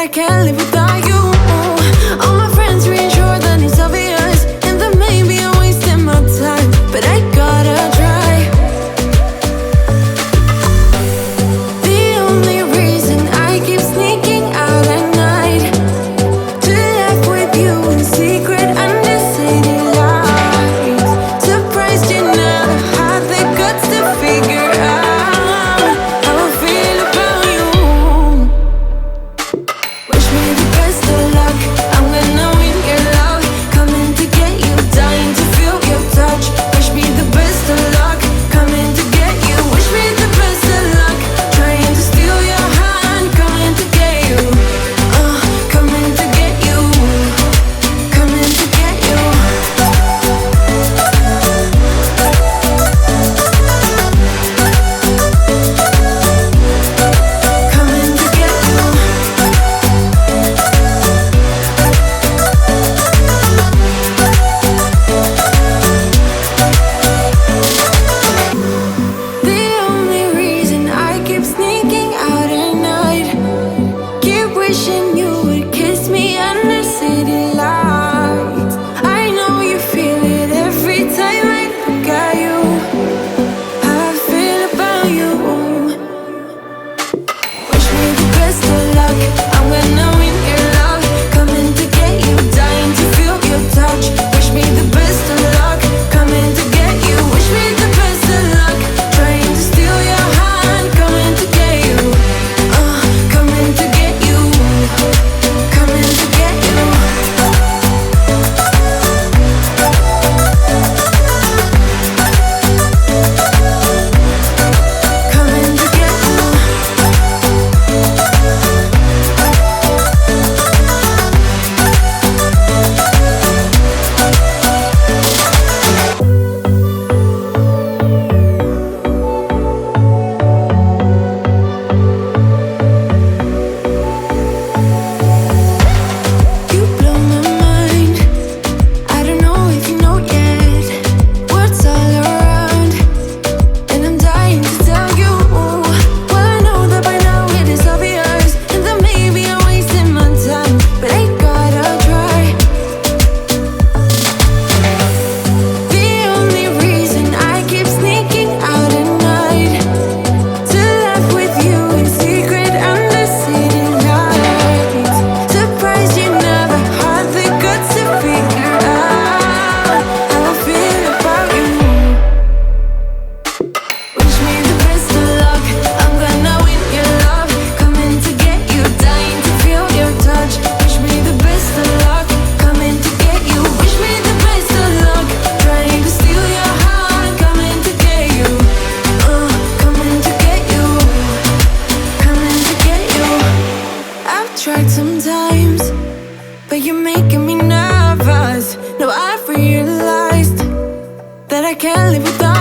I can't live without you. All my friends reassure that it's obvious, and that maybe I'm wasting my time, but I gotta try. The only reason I keep sneaking out at night to laugh with you in secret under city lights. Surprised you never had the guts to figure out how I feel about you. Wish me the best of luck, I'm gonna win your love. Coming to get you, dying to feel your touch. Wish me the best of luck, coming to get you. Wish me the best of luck, trying to steal your hand. Coming to get you, coming to get you, coming to get you. Coming to get you. The only reason I keep sneaking out at night, keep wishing you would kiss me under city lights. I know you feel it every time I look at you, how I feel about you. Wish me the best of luck, I'm gonna win your love. Coming to get you, dying to feel your touch. Wish me the best of luck, coming to get you. Wish me the best of luck, trying to steal your hand. Coming to get you, coming to get you, coming to get you. Coming to get you. You blow my mind, I don't know if you know yet. Words all around, and I'm dying to tell you. Well, I know that by now it is obvious, and that maybe I'm wasting my time, but I gotta try. The only reason I keep sneaking out at night to laugh with you in secret under city lights. Surprised you never had the guts to figure out how I feel about you. Wish me the best of luck, I'm gonna win your love. Coming to get you, dying to feel your touch. Wish me the best of luck, coming to get you. Wish me the best of luck, trying to steal your heart. Coming to get you, coming to get you, coming to get you. I've tried sometimes, but you're making me nervous. No, I've realized that I can't live without